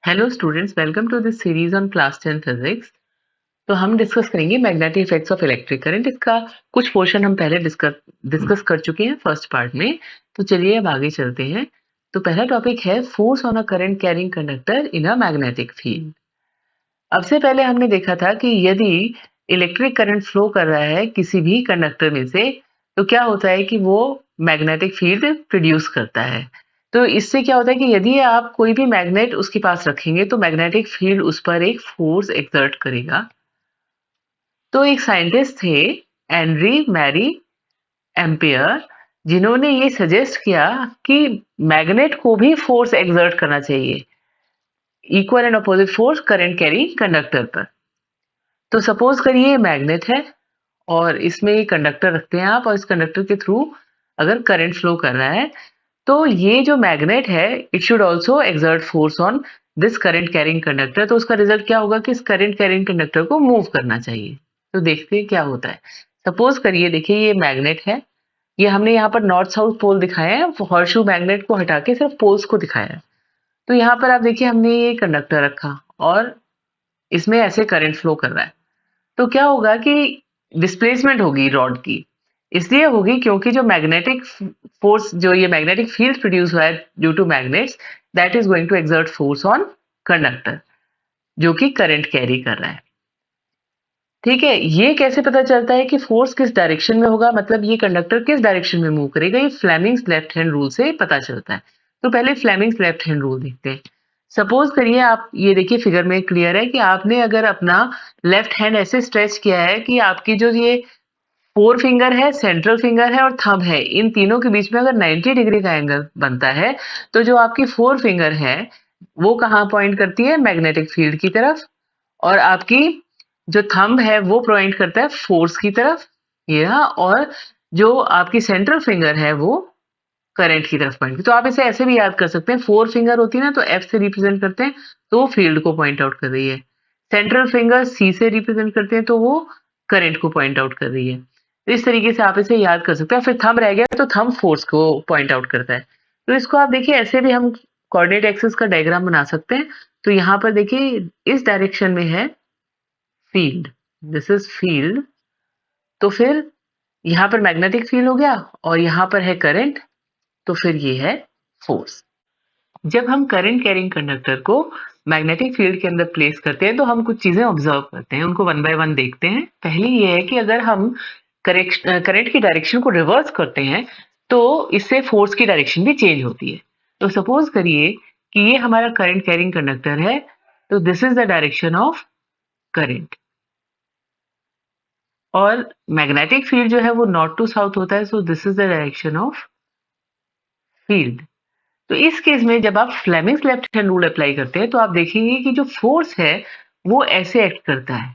Hello students, welcome to this series on class 10 physics. तो हम discuss करेंगे magnetic effects of electric current. इसका कुछ पोर्शन हम पहले डिस्कस कर चुके हैं फर्स्ट पार्ट में। तो चलिए अब आगे चलते हैं। तो पहला टॉपिक है force on a current carrying conductor in a magnetic field. अब से पहले हमने देखा था कि यदि इलेक्ट्रिक करंट फ्लो कर रहा है किसी भी कंडक्टर में से, तो क्या होता है कि वो मैग्नेटिक फील्ड प्रोड्यूस करता है। तो इससे क्या होता है कि यदि आप कोई भी मैग्नेट उसके पास रखेंगे तो मैग्नेटिक फील्ड उस पर एक फोर्स एक्सर्ट करेगा। तो एक साइंटिस्ट थे, एनरी मैरी एम्पियर, जिन्होंने ये सजेस्ट किया कि मैग्नेट को भी फोर्स एक्सर्ट करना चाहिए, equal and opposite force current carrying conductor पर। तो सपोज करिए मैग्नेट है और इसमें ये कंडक्टर रखते हैं आप, और इस कंडक्टर के थ्रू अगर करंट फ्लो कर रहा है तो ये जो मैग्नेट है it should also exert force on this current carrying conductor. तो उसका रिजल्ट क्या होगा कि इस करंट कैरिंग कंडक्टर को मूव करना चाहिए। तो देखते हैं क्या होता है। सपोज करिए, देखिए ये मैग्नेट है, ये हमने यहाँ पर नॉर्थ साउथ पोल दिखाया है, हॉर्सशू मैग्नेट को हटा के सिर्फ पोल्स को दिखाया है। तो यहाँ पर आप देखिए हमने ये कंडक्टर रखा और इसमें ऐसे करंट फ्लो कर रहा है। तो क्या होगा कि डिस्प्लेसमेंट होगी रॉड की। इसलिए होगी क्योंकि जो मैग्नेटिक फोर्स, जो ये मैग्नेटिक फील्ड प्रोड्यूस हुआ है due to magnets, that is going to exert force on conductor जो कि करंट कैरी कर रहा है। ठीक है, ये कैसे पता चलता है कि फोर्स किस डायरेक्शन में होगा, मतलब ये कंडक्टर किस डायरेक्शन में मूव करेगा, ये फ्लेमिंग्स लेफ्ट हैंड रूल से पता चलता है। तो पहले फ्लेमिंग्स लेफ्ट हैंड रूल देखते हैं। सपोज करिए, आप ये देखिए फिगर में क्लियर है कि आपने अगर अपना लेफ्ट हैंड ऐसे स्ट्रेच किया है कि आपकी जो ये फोर फिंगर है, सेंट्रल फिंगर है और थंब है, इन तीनों के बीच में अगर 90 डिग्री का एंगल बनता है, तो जो आपकी फोर फिंगर है वो कहाँ पॉइंट करती है, मैग्नेटिक फील्ड की तरफ। और आपकी जो थंब है वो पॉइंट करता है फोर्स की तरफ, ये रहा। और जो आपकी सेंट्रल फिंगर है वो करंट की तरफ पॉइंट। तो आप इसे ऐसे भी याद कर सकते हैं, फोर फिंगर होती है ना तो एफ से रिप्रेजेंट करते हैं, तो वो फील्ड को पॉइंट आउट कर रही है। सेंट्रल फिंगर सी से रिप्रेजेंट करते हैं तो वो करंट को पॉइंट आउट कर रही है। तो इस तरीके से आप इसे याद कर सकते हैं। फिर थंब रह गया तो थंब फोर्स को पॉइंट आउट करता है। तो इसको आप देखिए ऐसे भी हम कोऑर्डिनेट एक्सिस का डायग्राम बना सकते हैं। तो यहाँ पर देखिए इस डायरेक्शन में है फील्ड, दिस इज फील्ड। तो फिर यहाँ पर मैग्नेटिक फील्ड हो गया और यहाँ पर है करंट, तो फिर ये है फोर्स। जब हम करंट कैरिंग कंडक्टर को मैग्नेटिक फील्ड के अंदर प्लेस करते हैं तो हम कुछ चीजें ऑब्जर्व करते हैं, उनको वन बाय वन देखते हैं। पहली ये है कि अगर हम करंट की डायरेक्शन को रिवर्स करते हैं तो इससे फोर्स की डायरेक्शन भी चेंज होती है। तो सपोज करिए कि ये हमारा करंट कैरिंग कंडक्टर है, तो this is the direction of current. और मैग्नेटिक फील्ड जो है वो नॉर्थ टू साउथ होता है, so this is the direction of field. तो इस केस में जब आप Fleming's left hand rule apply करते हैं तो आप देखेंगे कि जो फोर्स है वो ऐसे एक्ट करता है।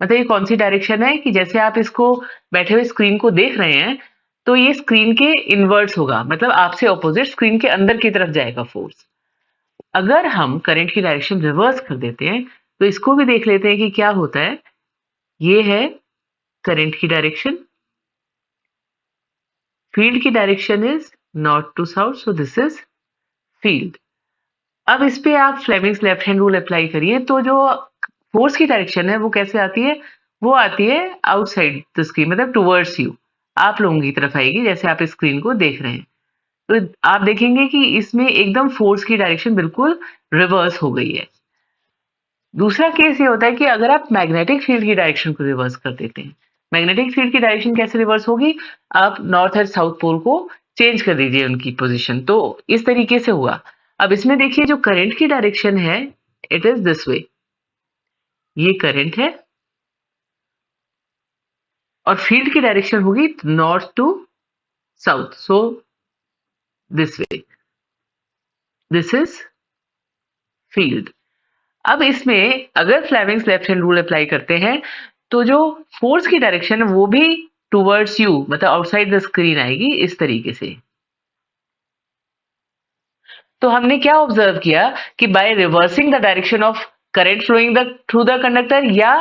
मतलब ये कौन सी डायरेक्शन है कि जैसे आप इसको बैठे हुए स्क्रीन को देख रहे हैं तो ये स्क्रीन के इनवर्ट्स होगा, मतलब आपसे ऑपोजिट स्क्रीन के अंदर की तरफ जाएगा फोर्स। अगर हम करंट की डायरेक्शन रिवर्स कर देते हैं तो इसको भी देख लेते हैं कि क्या होता है। ये है करंट की डायरेक्शन, फील्ड की direction is north to south, so this is field. अब इस पे आप Fleming's left hand rule apply करिए तो जो फोर्स की डायरेक्शन है वो कैसे आती है, वो आती है आउटसाइड द स्क्रीन, मतलब टुवर्ड्स यू, आप लोगों की तरफ आएगी जैसे आप स्क्रीन को देख रहे हैं। तो आप देखेंगे कि इसमें एकदम फोर्स की डायरेक्शन बिल्कुल रिवर्स हो गई है। दूसरा केस ये होता है कि अगर आप मैग्नेटिक फील्ड की डायरेक्शन को रिवर्स कर देते हैं। मैग्नेटिक फील्ड की डायरेक्शन कैसे रिवर्स होगी, आप नॉर्थ और साउथ पोल को चेंज कर दीजिए उनकी पोजीशन, तो इस तरीके से हुआ। अब इसमें देखिए जो करंट की डायरेक्शन है इट इज दिस वे, ये करंट है और फील्ड की डायरेक्शन होगी north to south, so this way, this is field. अब इसमें अगर Fleming's left hand rule apply करते हैं तो जो फोर्स की डायरेक्शन है वो भी टुवर्ड्स यू, मतलब आउटसाइड द स्क्रीन आएगी इस तरीके से। तो हमने क्या ऑब्जर्व किया कि by reversing the direction of current flowing the through the conductor या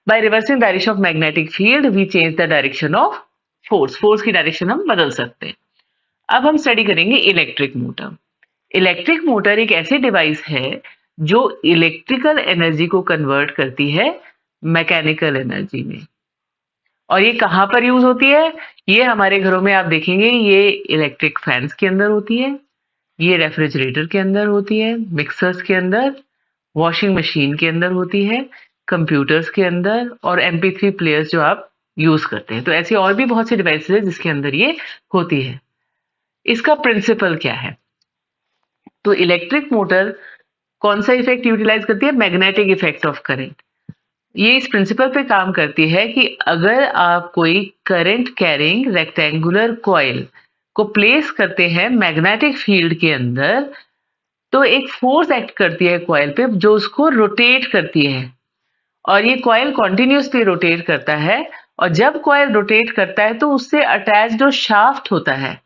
by reversing direction of magnetic field we change the direction of force, force की डायरेक्शन हम बदल सकते हैं। अब हम स्टडी करेंगे इलेक्ट्रिक मोटर। इलेक्ट्रिक मोटर एक ऐसी डिवाइस है जो इलेक्ट्रिकल एनर्जी को कन्वर्ट करती है मैकेनिकल एनर्जी में। और ये कहाँ पर यूज होती है? ये हमारे घरों में आप देखेंगे, ये इलेक्ट्रिक फैंस के अंदर होती है, ये रेफ्रिजरेटर के अंदर होती है, मिक्सर्स के अंदर, वॉशिंग मशीन के अंदर होती है, कंप्यूटर्स के अंदर, और MP3 प्लेयर्स जो आप यूज करते हैं। तो ऐसी और भी बहुत सी डिवाइसेस है जिसके अंदर ये होती है। इसका प्रिंसिपल क्या है? तो इलेक्ट्रिक मोटर कौन सा इफेक्ट यूटिलाइज करती है? Magnetic effect of current. ये इस प्रिंसिपल पे काम करती है कि अगर आप कोई करंट कैरिंग रेक्टेंगुलर कॉइल को प्लेस करते हैं मैग्नेटिक फील्ड के अंदर, तो एक फोर्स एक्ट करती है कॉइल पे जो उसको रोटेट करती है, और ये कॉइल कॉन्टिन्यूसली रोटेट करता है। और जब कॉइल रोटेट करता है तो उससे अटैच जो शाफ्ट होता है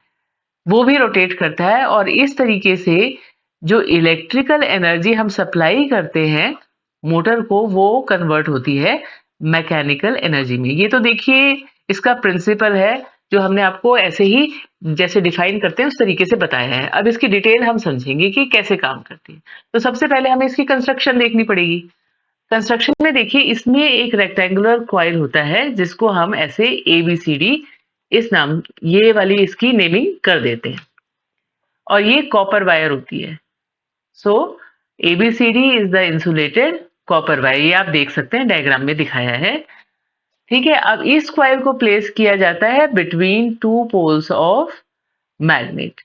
वो भी रोटेट करता है, और इस तरीके से जो इलेक्ट्रिकल एनर्जी हम सप्लाई करते हैं मोटर को, वो कन्वर्ट होती है मैकेनिकल एनर्जी में। ये तो देखिए इसका प्रिंसिपल है जो हमने आपको ऐसे ही जैसे डिफाइन करते हैं उस तरीके से बताया है। अब इसकी डिटेल हम समझेंगे कि कैसे काम करती है। तो सबसे पहले हमें इसकी कंस्ट्रक्शन देखनी पड़ेगी। कंस्ट्रक्शन में देखिए, इसमें एक रेक्टेंगुलर कॉइल होता है जिसको हम ऐसे ABCD इस नाम, ये वाली इसकी नेमिंग कर देते हैं, और ये कॉपर वायर होती है। सो ABCD is the insulated copper wire. ये आप देख सकते हैं, डायग्राम में दिखाया है। ठीक है, अब इस कॉइल को प्लेस किया जाता है between two poles of magnet.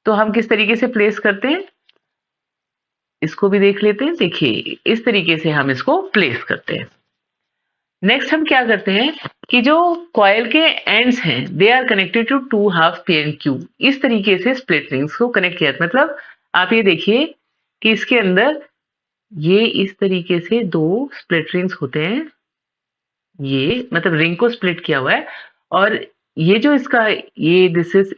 तो हम किस तरीके से प्लेस करते हैं इसको भी देख लेते हैं। देखिए इस तरीके से हम इसको प्लेस करते हैं। नेक्स्ट हम क्या करते हैं कि जो कॉइल के एंड्स हैं they are connected to two half PNQ। इस तरीके से स्प्लिट रिंग्स को कनेक्ट किया, मतलब आप ये देखिए कि इसके अंदर ये इस तरीके से दो स्प्लिट रिंग्स होते हैं, ये मतलब रिंग को स्प्लिट किया हुआ है। और ये जो इसका ये दिस इज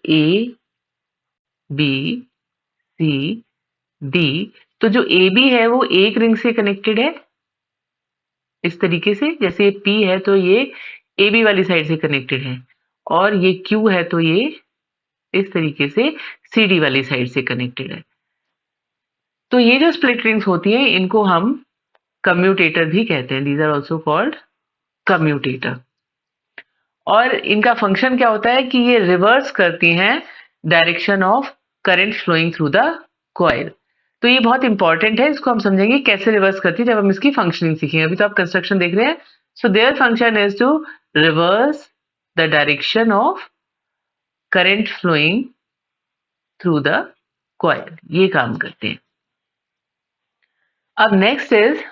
ABCD, तो जो AB है वो एक रिंग से कनेक्टेड है इस तरीके से, जैसे P है तो ये AB वाली साइड से कनेक्टेड है, और ये Q है तो ये इस तरीके से CD वाली साइड से कनेक्टेड है। तो ये जो स्प्लिट रिंग्स होती है इनको हम कम्यूटेटर भी कहते हैं। These are also called commutator. और इनका फंक्शन क्या होता है कि ये रिवर्स करती हैं direction of current flowing through the coil. तो ये बहुत इंपॉर्टेंट है, इसको हम समझेंगे कैसे रिवर्स करती है जब हम इसकी फंक्शनिंग सीखेंगे। अभी तो आप कंस्ट्रक्शन देख रहे हैं। So their function is to reverse the direction of current flowing through the coil, ये काम करते हैं। अब नेक्स्ट इज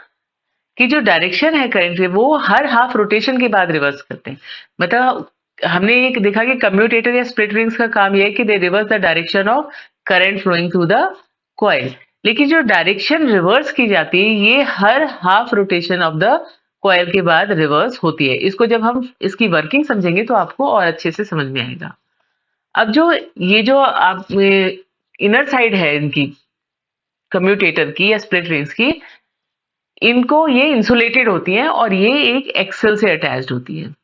कि जो डायरेक्शन है करंट के वो हर हाफ रोटेशन के बाद रिवर्स करते हैं। मतलब हमने एक देखा कि कम्यूटेटर या स्प्लिट रिंग्स का काम यह है कि they reverse the direction of current flowing through the coil, लेकिन जो डायरेक्शन रिवर्स की जाती है ये हर half rotation of the coil के बाद रिवर्स होती है। इसको जब हम इसकी वर्किंग समझेंगे तो आपको और अच्छे से समझ में आएगा। अब जो ये जो आप इनर साइड है इनकी कम्यूटेटर की या स्प्लिट रिंग्स की, इनको ये इंसुलेटेड होती हैं और ये एक एक्सल से अटैच्ड होती है।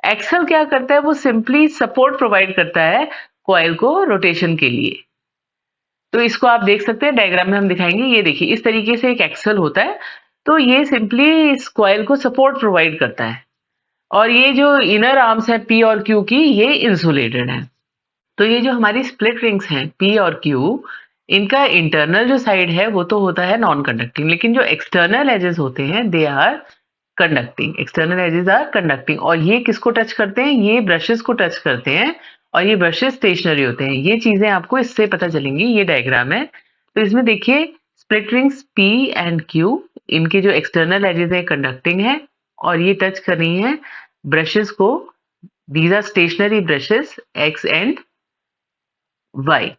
एक्सल क्या करता है, वो सिंपली सपोर्ट प्रोवाइड करता है कॉइल को रोटेशन के लिए। तो इसको आप देख सकते हैं, डायग्राम में हम दिखाएंगे। ये देखिए इस तरीके से एक एक्सल होता है, तो ये सिंपली इस कॉइल को सपोर्ट प्रोवाइड करता है, और ये जो इनर आर्म्स है P और Q की, ये इंसुलेटेड है। तो ये जो हमारी स्प्लिट रिंग्स हैं P और Q, इनका इंटरनल जो साइड है वो तो होता है नॉन कंडक्टिंग, लेकिन जो एक्सटर्नल एजेस होते हैं they are conducting. External edges are conducting. और ये किसको टच करते हैं? ये ब्रशेस को टच करते हैं, और ये ब्रशेस स्टेशनरी होते हैं। ये चीजें आपको इससे पता चलेंगी। ये डायग्राम है, तो इसमें देखिए split rings P and Q, इनके जो एक्सटर्नल एजेस है कंडक्टिंग है, और ये टच कर रही हैं ब्रशेस को। These are stationary brushes X and Y।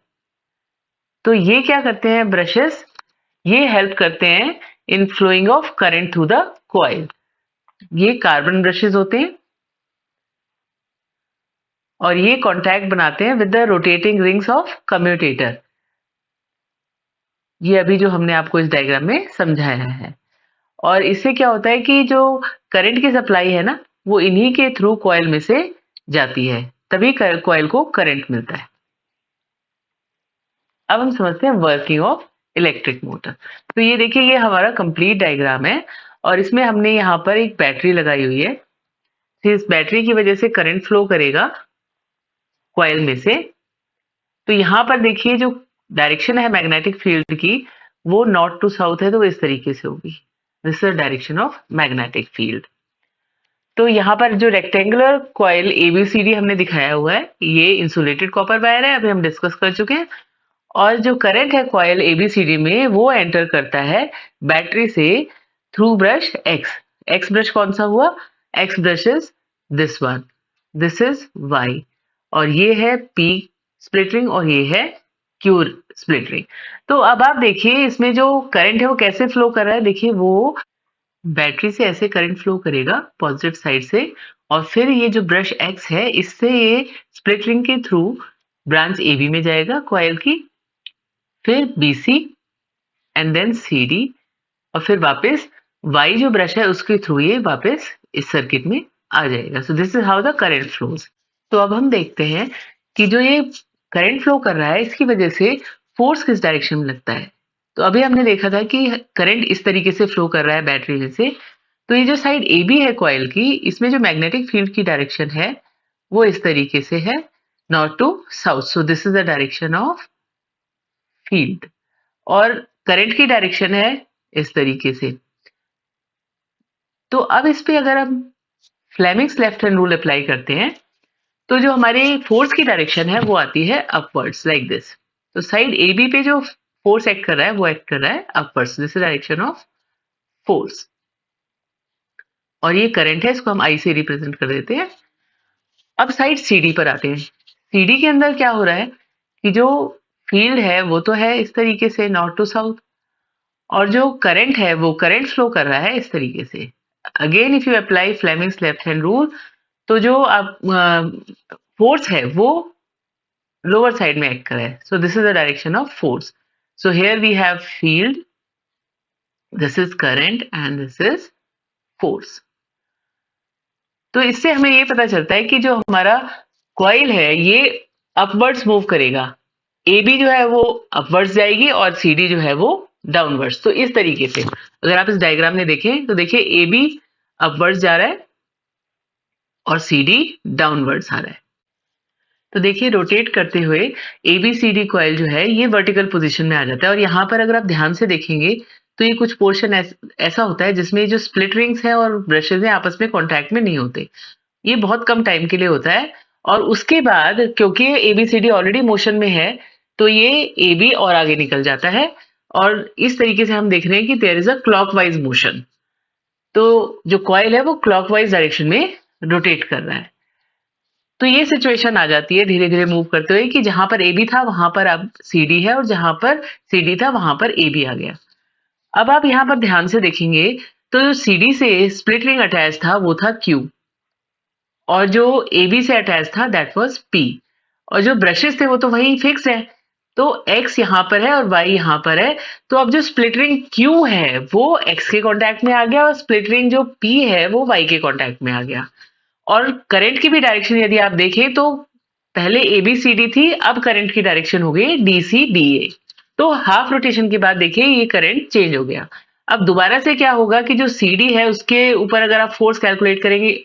तो ये क्या करते हैं ब्रशेस? ये हेल्प करते हैं in flowing of current through the coil. ये कार्बन ब्रशेस होते हैं, और ये कांटेक्ट बनाते हैं with the rotating rings of commutator. ये अभी जो हमने आपको इस डायग्राम में समझाया है। और इससे क्या होता है कि जो करंट की सप्लाई है ना, वो इन्हीं के थ्रू कॉइल में से जाती है, तभी कॉइल को करंट मिलता है। अब हम समझते हैं वर्किंग ऑफ इलेक्ट्रिक मोटर। तो ये देखिए ये हमारा कंप्लीट डायग्राम है और इसमें हमने यहाँ पर एक बैटरी लगाई हुई है। तो इस बैटरी की वजह से करंट फ्लो करेगा कॉइल में से। तो यहाँ पर देखिए जो डायरेक्शन है मैग्नेटिक फील्ड की वो नॉर्थ टू साउथ है, तो वो इस तरीके से होगी। This is direction of magnetic field. तो यहाँ पर जो रेक्टेंगुलर कॉइल एबीसीडी हमने दिखाया हुआ है, ये इंसुलेटेड कॉपर वायर है, अभी हम डिस्कस कर चुके हैं। और जो करंट है कॉइल एबीसीडी में वो एंटर करता है बैटरी से through brush x. X brush कौन सा हुआ? X brush is this one, this is y, और ये है पी स्प्लिट रिंग और ये है क्यू स्प्लिट रिंग। तो अब आप देखिए इसमें जो करंट है वो कैसे फ्लो कर रहा है। देखिए वो बैटरी से ऐसे करंट फ्लो करेगा पॉजिटिव साइड से, और फिर ये जो ब्रश एक्स है इससे ये स्प्लिट रिंग के थ्रू ब्रांच एबी में जाएगा कॉइल की, फिर बीसी एंड देन सीडी, और फिर वापस वाई जो ब्रश है उसके थ्रू ये वापस इस सर्किट में आ जाएगा। सो this is how the current flows. तो अब हम देखते हैं कि जो ये करंट फ्लो कर रहा है इसकी वजह से फोर्स किस डायरेक्शन में लगता है। तो अभी हमने देखा था कि करंट इस तरीके से फ्लो कर रहा है बैटरी में से। तो ये जो साइड ए बी है कॉइल की, इसमें जो मैग्नेटिक फील्ड की डायरेक्शन है वो इस तरीके से है, north to south. So this is the direction of field, और करंट की डायरेक्शन है इस तरीके से। तो अब इस पे अगर हम Fleming's left hand rule apply करते हैं तो जो हमारे फोर्स की डायरेक्शन है वो आती है अपवर्ड्स लाइक दिस। तो साइड ए बी पे जो फोर्स एक्ट कर रहा है वो एक्ट कर रहा है upwards, this is direction of force. और ये करंट है, इसको हम आई से रिप्रेजेंट कर देते हैं। अब साइड सीडी पर आते हैं। सीडी के अंदर क्या हो रहा है कि जो फील्ड है वो तो है इस तरीके से नॉर्थ टू साउथ, और जो करंट है वो करंट फ्लो कर रहा है इस तरीके से। Again if you apply Fleming's left hand rule, तो जो आप फोर्स है वो लोअर साइड में एक्ट कर रहा है। So this is the direction of force. So here we have field, this is current and this is force. तो इससे हमें ये पता चलता है कि जो हमारा कॉइल है ये अपवर्ड्स मूव करेगा। ए बी जो है वो अपवर्ड्स जाएगी और सी डी जो है वो डाउनवर्ड्स। तो इस तरीके से अगर आप इस डायग्राम में देखें तो देखिए ए बी अपवर्ड्स जा रहा है और सी डी डाउनवर्ड्स आ रहा है। तो देखिए रोटेट करते हुए A B C D coil जो है ये वर्टिकल पोजीशन में आ जाता है, और यहाँ पर अगर आप ध्यान से देखेंगे तो ये कुछ पोर्शन ऐसा होता है जिसमें जो स्प्लिट रिंग्स हैं और ब्रशेज हैं आपस में कॉन्टैक्ट में नहीं होते। ये बहुत कम टाइम के लिए होता है, और उसके बाद क्योंकि एबीसीडी ऑलरेडी मोशन में है तो ये ए बी और आगे निकल जाता है, और इस तरीके से हम देख रहे हैं कि there is a clockwise motion. तो जो कॉइल है वो क्लॉकवाइज डायरेक्शन में रोटेट कर रहा है। तो ये सिचुएशन आ जाती है धीरे धीरे मूव करते हुए कि जहां पर ए बी था वहां पर अब सी डी है, और जहां पर सी डी था वहां पर ए बी आ गया। अब आप यहाँ पर ध्यान से देखेंगे तो जो सी डी से स्प्लिट रिंग अटैच था वो था क्यू, और जो ए बी से अटैच था दैट वाज पी, और जो ब्रशेस थे वो तो वही फिक्स है। तो x यहाँ पर है और y यहाँ पर है। तो अब जो स्प्लिट रिंग Q है वो x के कांटेक्ट में आ गया, और स्प्लिट रिंग जो P है वो y के कांटेक्ट में आ गया। और करंट की भी डायरेक्शन यदि आप देखें तो पहले ABCD थी, अब करंट की डायरेक्शन हो गई DCBA। तो हाफ रोटेशन के बाद देखिए ये करंट चेंज हो गया। अब दोबारा से क्या होगा कि जो CD है उसके ऊपर अगर आप फोर्स कैलकुलेट करेंगे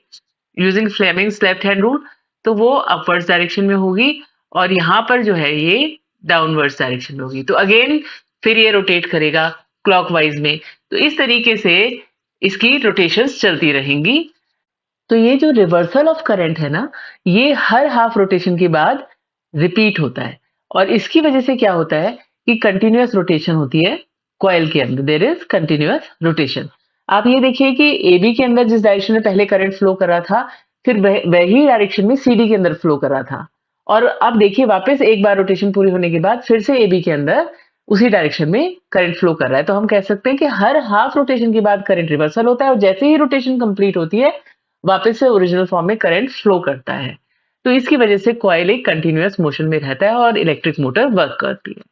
using Fleming's left hand rule तो वो अपवर्ड्स डायरेक्शन में होगी, और यहाँ पर जो है ये डाउनवर्ड्स डायरेक्शन में होगी। तो अगेन फिर ये रोटेट करेगा क्लॉकवाइज में। तो इस तरीके से इसकी रोटेशंस चलती रहेंगी। तो ये जो रिवर्सल ऑफ करंट है ना, ये हर हाफ रोटेशन के बाद रिपीट होता है, और इसकी वजह से क्या होता है कि कंटिन्यूअस रोटेशन होती है कॉइल के अंदर। There is continuous rotation. आप ये देखिए कि ए बी के अंदर जिस डायरेक्शन में पहले करंट फ्लो कर रहा था, फिर वही डायरेक्शन में सी डी के अंदर फ्लो कर रहा था, और अब देखिए वापस एक बार रोटेशन पूरी होने के बाद फिर से ए बी के अंदर उसी डायरेक्शन में करंट फ्लो कर रहा है। तो हम कह सकते हैं कि हर हाफ रोटेशन के बाद करंट रिवर्सल होता है, और जैसे ही रोटेशन कंप्लीट होती है वापस से ओरिजिनल फॉर्म में करंट फ्लो करता है। तो इसकी वजह से कॉइल एक कंटिन्यूअस मोशन में रहता है और इलेक्ट्रिक मोटर वर्क करती है।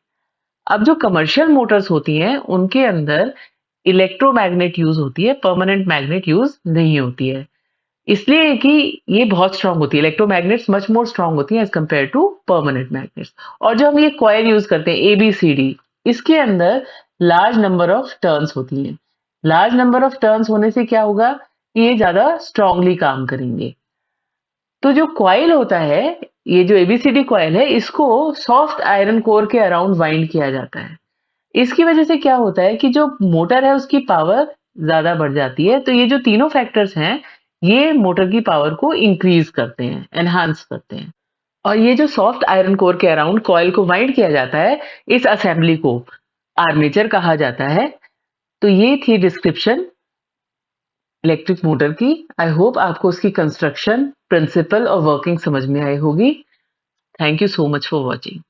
अब जो कमर्शियल मोटर्स होती हैं उनके अंदर इलेक्ट्रोमैग्नेट यूज होती है, परमानेंट मैग्नेट यूज नहीं होती है, इसलिए कि ये बहुत स्ट्रांग होती है। इलेक्ट्रोमैग्नेट्स मच मोर स्ट्रांग होती हैं as compare to permanent magnets. और जो हम ये कॉइल यूज करते हैं ABCD, इसके अंदर लार्ज नंबर ऑफ टर्न्स होती हैं। लार्ज नंबर ऑफ टर्न्स होने से क्या होगा कि ये ज़्यादा स्ट्रांगली काम करेंगे। तो जो कॉइल होता है, ये जो एबीसीडी कॉइल है, इसको सॉफ्ट आयरन कोर के अराउंड वाइंड किया जाता है। इसकी वजह से क्या होता है कि जो मोटर है उसकी पावर ज़्यादा बढ़ जाती है। तो ये जो तीनों फैक्टर्स हैं, ये मोटर की पावर को इंक्रीज़ करते हैं, एनहांस करते हैं। और ये जो सॉफ्ट आयरन कोर के अराउंड कॉइल को वाइंड किया जाता है, इस असेंबली को आर्मेचर कहा जाता है। तो ये थी डिस्क्रिप्शन इलेक्ट्रिक मोटर की। आई होप आपको उसकी कंस्ट्रक्शन, प्रिंसिपल और वर्किंग समझ में आई होगी। Thank you so much for watching.